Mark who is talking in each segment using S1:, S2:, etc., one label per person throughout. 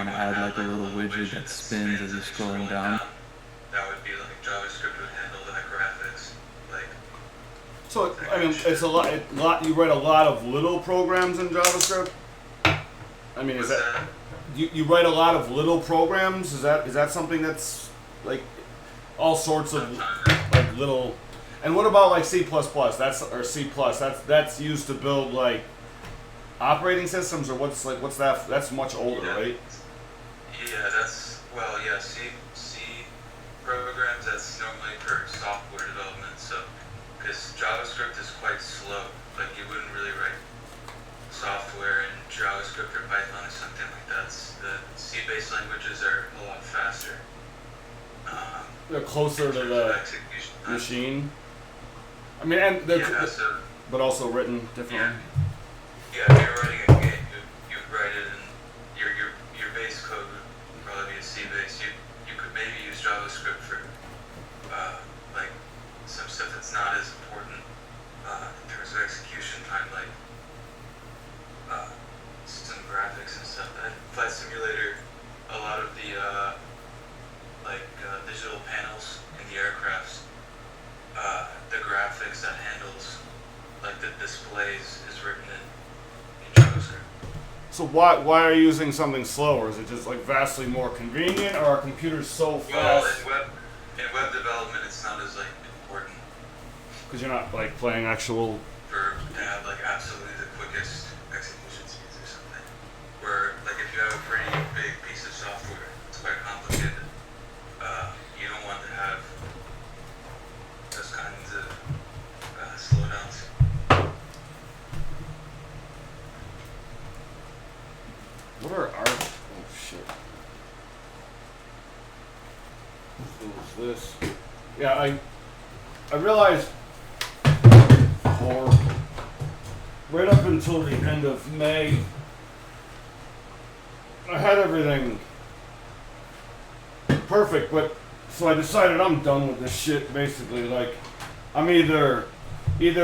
S1: want to add like a little widget that spins as you're scrolling down.
S2: That would be like JavaScript would handle that graphics. Like,
S3: So I mean, it's a lot. You write a lot of little programs in JavaScript. I mean, is that you write a lot of little programs? Is that something that's like all sorts of like little? And what about like C++? That's used to build like operating systems, or what's that? That's much older, right?
S2: Yeah, C programs, that's normally for software development. So, because JavaScript is quite slow, like you wouldn't really write software in JavaScript or Python or something like that. The C-based languages are a lot faster.
S3: They're closer to the machine. I mean, and but also written differently.
S2: Yeah, if you're writing a game, you write it in your base code would probably be a C base. You could maybe use JavaScript for like some stuff that's not as important in terms of execution time, like some graphics and stuff. And Flight Simulator, a lot of the digital panels in the aircrafts, the graphics that handles like the displays is written in JavaScript.
S3: So why are you using something slower? Is it just like vastly more convenient, or are computers so fast?
S2: Well, in web development, it's not as like important.
S3: Because you're not like playing actual.
S2: To have like absolutely the quickest execution speeds or something. Where like if you have a pretty big piece of software, it's quite complicated. You don't want to have those kinds of slowdowns.
S3: What are our? Oh shit! What was this? Yeah, I realized. Or right up until the end of May, I had everything perfect, but so I decided I'm done with this shit. Basically, like I'm either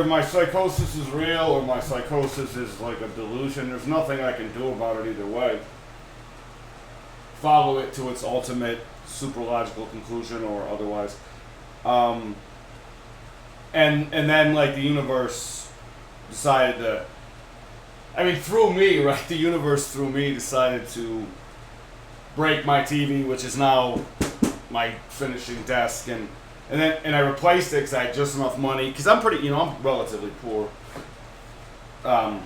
S3: my psychosis is real or my psychosis is like a delusion. There's nothing I can do about it either way. Follow it to its ultimate super logical conclusion or otherwise. And then like the universe decided to, I mean through me, right? The universe through me decided to break my TV, which is now my finishing desk, and I replaced it because I had just enough money, because I'm pretty, I'm relatively poor. I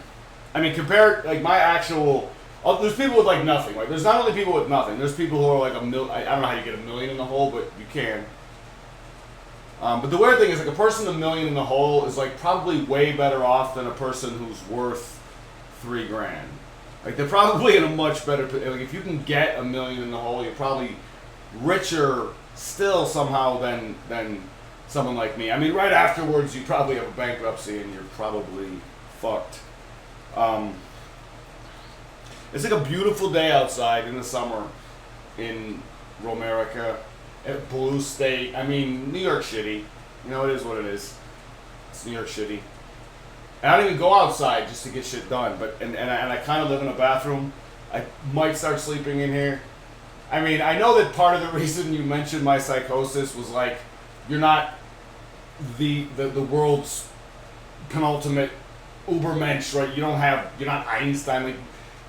S3: mean compared, like my actual, there's people with like nothing, right? There's not only people with nothing, there's people who are like I don't know how you get $1 million in the hole, but you can. But the weird thing is, like, a person $1 million in the hole is like probably way better off than a person who's worth $3,000. Like they're probably in a much better. Like if you can get $1 million in the hole, you're probably richer still somehow than someone like me. I mean, right afterwards, you probably have a bankruptcy and you're probably fucked. It's like a beautiful day outside in the summer in Romerica. At Blue State, I mean, New York shitty. It is what it is. It's New York shitty. And I don't even go outside just to get shit done. And I kind of live in a bathroom. I might start sleeping in here. I mean, I know that part of the reason you mentioned my psychosis was like, you're not the world's penultimate Ubermensch, right? You're not Einstein. Like,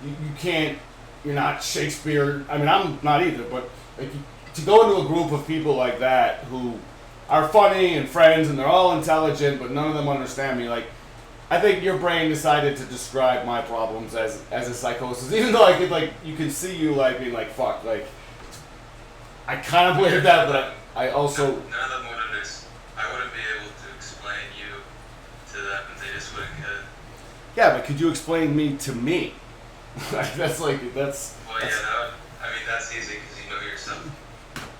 S3: you can't. You're not Shakespeare. I mean, I'm not either. But like. To go into a group of people like that who are funny and friends and they're all intelligent but none of them understand me, like I think your brain decided to describe my problems as a psychosis, even though I could you can see you like being like fuck, like I kind of believe that, but I also
S2: none of them would understand. I wouldn't be able to explain you to them and they just wouldn't get it.
S3: Yeah, but could you explain me to me? That's
S2: well, yeah, I mean that's easy because you know yourself.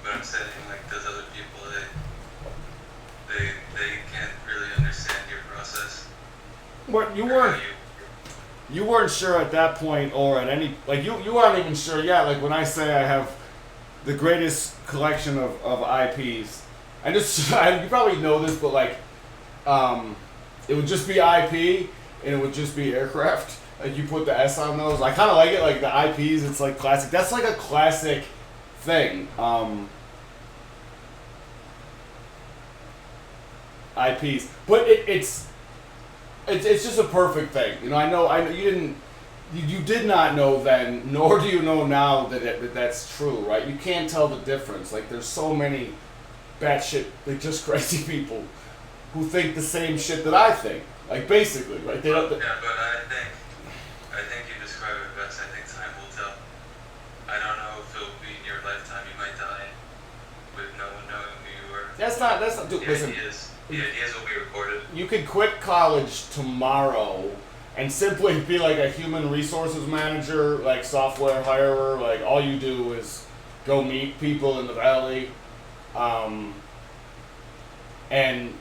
S2: But I'm saying, like, those other people, they can't really understand your process.
S3: But you weren't sure at that point, or at any, like, you aren't even sure yet. Like, when I say I have the greatest collection of IPs, I just, you probably know this, but, like, it would just be IP, and it would just be aircraft. Like you put the S on those. I kind of like it. Like the IPs, it's like classic. That's like a classic thing. IPs, but it's just a perfect thing. You know, I know you didn't. You did not know then, nor do you know now that that's true, right? You can't tell the difference. Like, there's so many batshit, like, just crazy people who think the same shit that I think. Like, basically, right? They don't.
S2: Yeah, but I think you describe it best. I think time will tell. I don't know if it'll be in your lifetime. You might die with no one knowing who you were.
S3: That's not. Dude, listen.
S2: The ideas will be recorded.
S3: You could quit college tomorrow and simply be like a human resources manager, like software hirer. Like, all you do is go meet people in the valley, and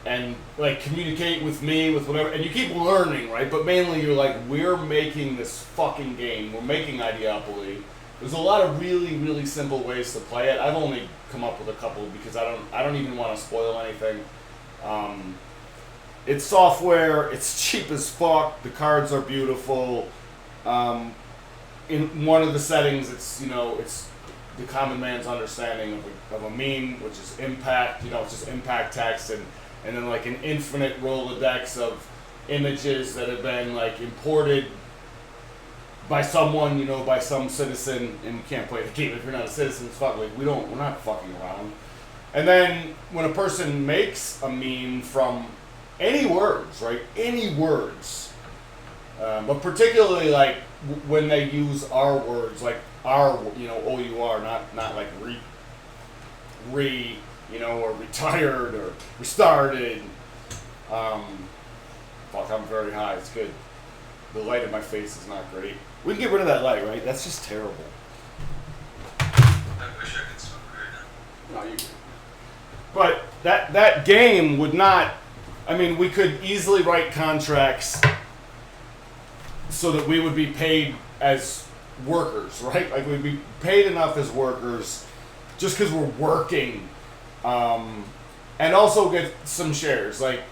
S3: like communicate with me with whatever, and you keep learning, right? But mainly you're like, we're making this fucking game. We're making Ideopoly. There's a lot of really, really simple ways to play it. I've only come up with a couple because I don't even want to spoil anything. It's software. It's cheap as fuck. The cards are beautiful. In one of the settings, it's the common man's understanding of a meme, which is impact. It's just impact text, and then like an infinite Rolodex of images that have been like imported by someone, by some citizen, and you can't play the game if you're not a citizen. It's fuck. Like, we're not fucking around. And then when a person makes a meme from any words, right? Any words, but particularly like when they use our words, like our, OUR, not like or retired or restarted. Fuck, I'm very high. It's good. The light in my face is not great. We can get rid of that light, right? That's just terrible.
S2: I wish I could smoke right now.
S3: No, you. But that game would not. I mean, we could easily write contracts so that we would be paid as workers, right? Like, we'd be paid enough as workers just because we're working, and also get some shares. Like,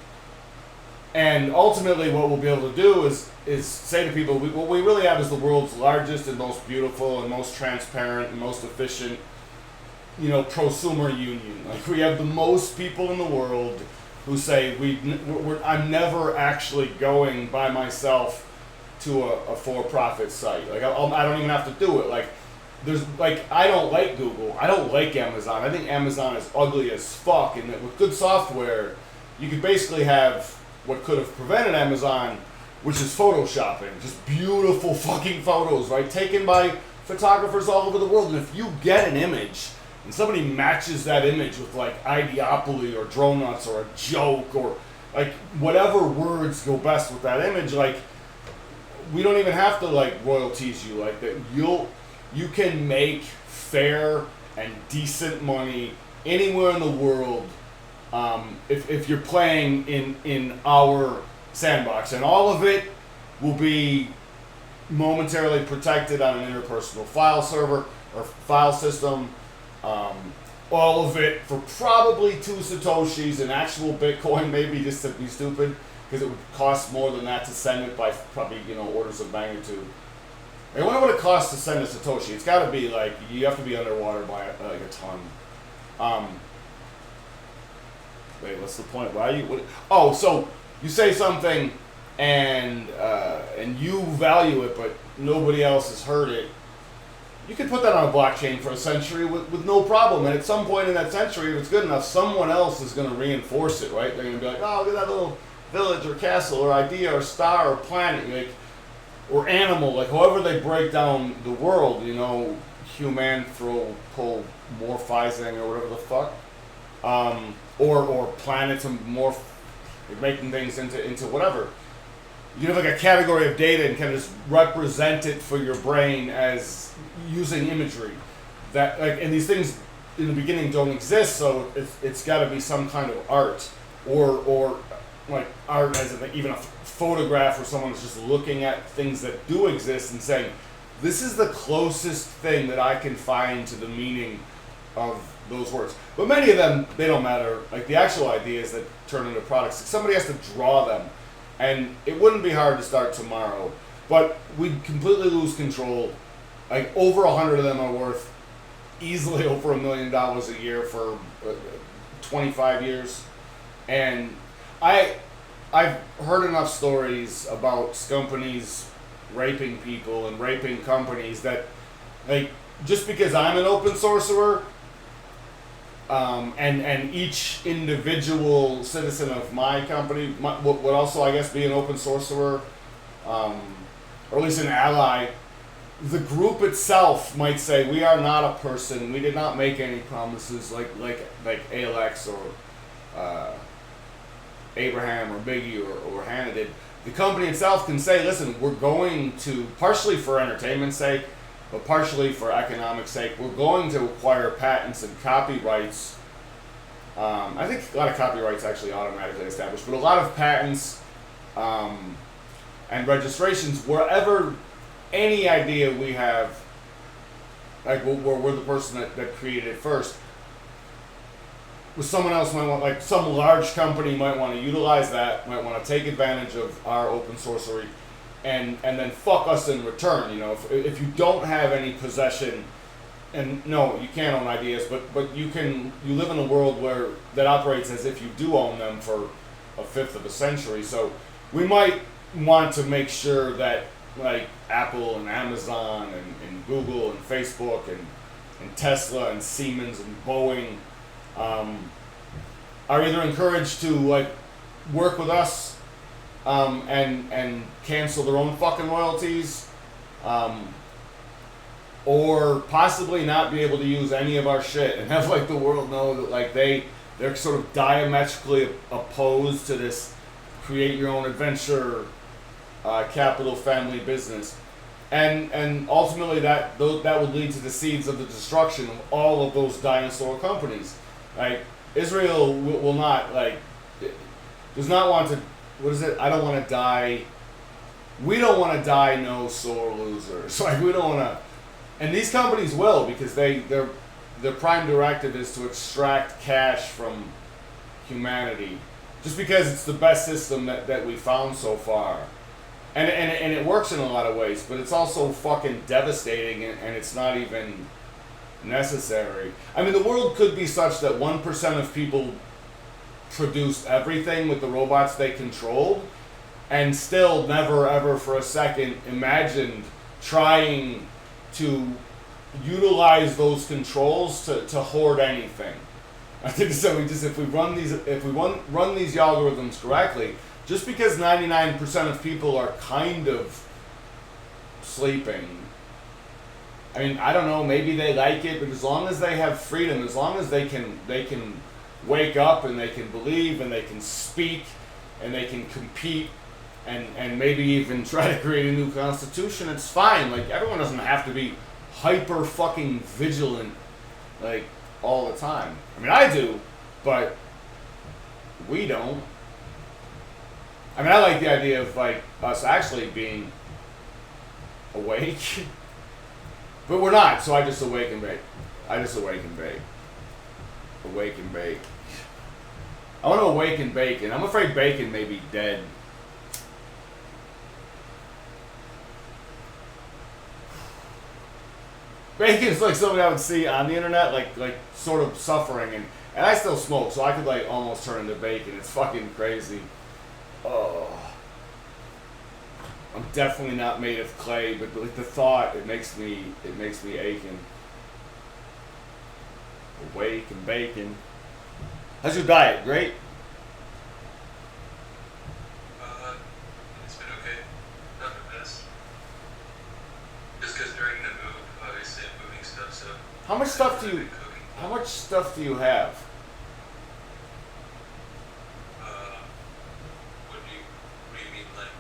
S3: and ultimately, what we'll be able to do is say to people, what we really have is the world's largest and most beautiful and most transparent and most efficient, prosumer union. Like, we have the most people in the world who say I'm never actually going by myself to a for-profit site. Like, I don't even have to do it. Like, I don't like Google. I don't like Amazon. I think Amazon is ugly as fuck. And that with good software, you could basically have what could have prevented Amazon, which is photoshopping. Just beautiful fucking photos, right? Taken by photographers all over the world. And if you get an image and somebody matches that image with like Ideopoly or Drone Nuts or a joke or like whatever words go best with that image, like, we don't even have to like royalties you. Like, that you can make fair and decent money anywhere in the world, if you're playing in our sandbox, and all of it will be momentarily protected on an interpersonal file server or file system. All of it for probably 2 Satoshis in actual Bitcoin, maybe, just to be stupid, because it would cost more than that to send it by probably, orders of magnitude. I wonder what it costs to send a Satoshi. It's got to be like, you have to be underwater by like a ton. Wait, what's the point? Why are you? So you say something and you value it, but nobody else has heard it. You could put that on a blockchain for a century with no problem. And at some point in that century, if it's good enough, someone else is going to reinforce it, right? They're going to be like, oh, look at that little village or castle or idea or star or planet, like, or animal, like, however they break down the world, humanthropomorphizing or whatever the fuck, or planets and morph, like, making things into whatever. You have like a category of data and kind of just represent it for your brain as using imagery. That, like, and these things in the beginning don't exist, so it's got to be some kind of art, or like art as in, like, even a photograph where someone's just looking at things that do exist and saying, this is the closest thing that I can find to the meaning of those words. But many of them, they don't matter. Like, the actual ideas that turn into products, somebody has to draw them. And it wouldn't be hard to start tomorrow. But we'd completely lose control. Like over 100 of them are worth easily over $1 million a year for 25 years, and I've heard enough stories about companies raping people and raping companies that, like, just because I'm an open sourcer, and each individual citizen of my company would also, I guess, be an open sorcerer, or at least an ally. The group itself might say, we are not a person. We did not make any promises like ALX or Abraham or Biggie or Hannah did. The company itself can say, listen, we're going to, partially for entertainment's sake, but partially for economic sake, we're going to acquire patents and copyrights. I think a lot of copyrights actually automatically established, but a lot of patents and registrations wherever any idea we have, like we're the person that created it first, someone else might want, like some large company might want to utilize that, might want to take advantage of our open sourcery, and then fuck us in return. You know, if you don't have any possession, and no, you can't own ideas, but you live in a world where that operates as if you do own them for a fifth of a century. So we might want to make sure that, like, Apple and Amazon and Google and Facebook and Tesla and Siemens and Boeing are either encouraged to, like, work with us and cancel their own fucking royalties, or possibly not be able to use any of our shit and have, like, the world know that, like, they're sort of diametrically opposed to this create your own adventure capital family business, and ultimately that would lead to the seeds of the destruction of all of those dinosaur companies. Like, Israel will not, like, does not want to, what is it? I don't want to die. We don't want to die no sore losers. Like, we don't want to, and these companies will, because their prime directive is to extract cash from humanity, just because it's the best system that we found so far. And it works in a lot of ways, but it's also fucking devastating, and it's not even necessary. I mean, the world could be such that 1% of people produced everything with the robots they controlled, and still never ever for a second imagined trying to utilize those controls to hoard anything. I think so. If we run these algorithms correctly, just because 99% of people are kind of sleeping, I mean, I don't know, maybe they like it, but as long as they have freedom, as long as they can wake up and they can believe and they can speak and they can compete and maybe even try to create a new constitution, it's fine. Like, everyone doesn't have to be hyper fucking vigilant, like, all the time. I mean, I do, but we don't. I mean, I like the idea of, like, us actually being awake. But we're not, so I just awake and bake. Awake and bake. I want to awaken bacon. I'm afraid bacon may be dead. Bacon is like something I would see on the internet, like sort of suffering, and I still smoke, so I could, like, almost turn into bacon. It's fucking crazy. Oh, I'm definitely not made of clay, but, like, the thought, it makes me aching. Awake and bacon. How's your diet? Great?
S2: It's been okay. Not the best. Just because during the move, obviously I'm moving stuff, so.
S3: How much stuff do you have?
S2: What do you mean, like,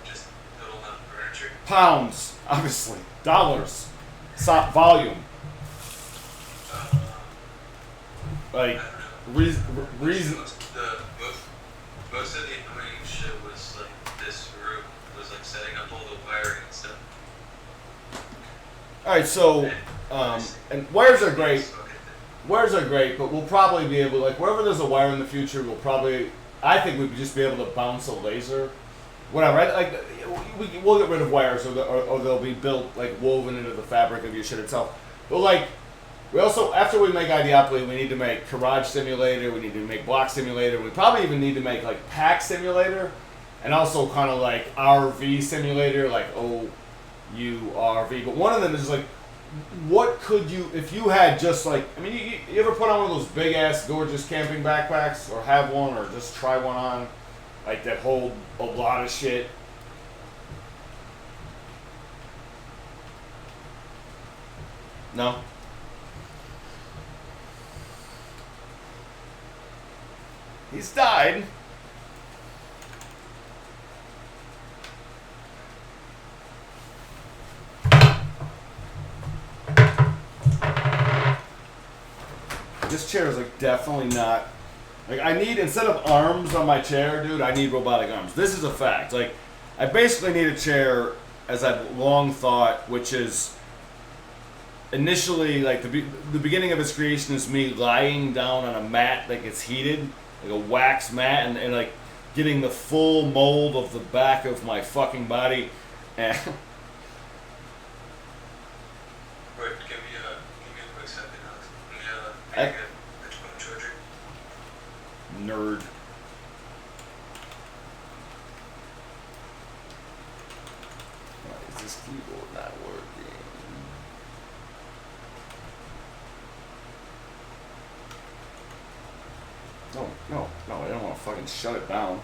S2: just total amount of furniture?
S3: Pounds, obviously. Dollars. Volume. Like,
S2: I don't know.
S3: reason.
S2: Most of the annoying shit was, like, this room was, like, setting up all the wiring and stuff.
S3: Alright, so, and wires are great. Wires are great, but we'll probably be able, like, wherever there's a wire in the future, I think we'd just be able to bounce a laser whatever. Like we'll get rid of wires, or they'll be built like woven into the fabric of your shit itself. But like, we also, after we make Ideopoly, we need to make Garage Simulator. We need to make Block Simulator. We probably even need to make like Pack Simulator, and also kind of like RV Simulator, like OURV. But one of them is like, what could you, if you had just like, I mean, you ever put on one of those big ass gorgeous camping backpacks, or have one, or just try one on, like that hold a lot of shit? No? He's died. This chair is like definitely not, like I need, instead of arms on my chair, dude, I need robotic arms. This is a fact. Like I basically need a chair, as I've long thought, which is initially like the beginning of its creation is me lying down on a mat that gets heated, like a wax mat, and like getting the full mold of the back of my fucking body. And
S2: Wait, give me a quick second, Alex. Let me get the phone charger.
S3: nerd. Why is this keyboard not working? No, I don't want to fucking shut it down.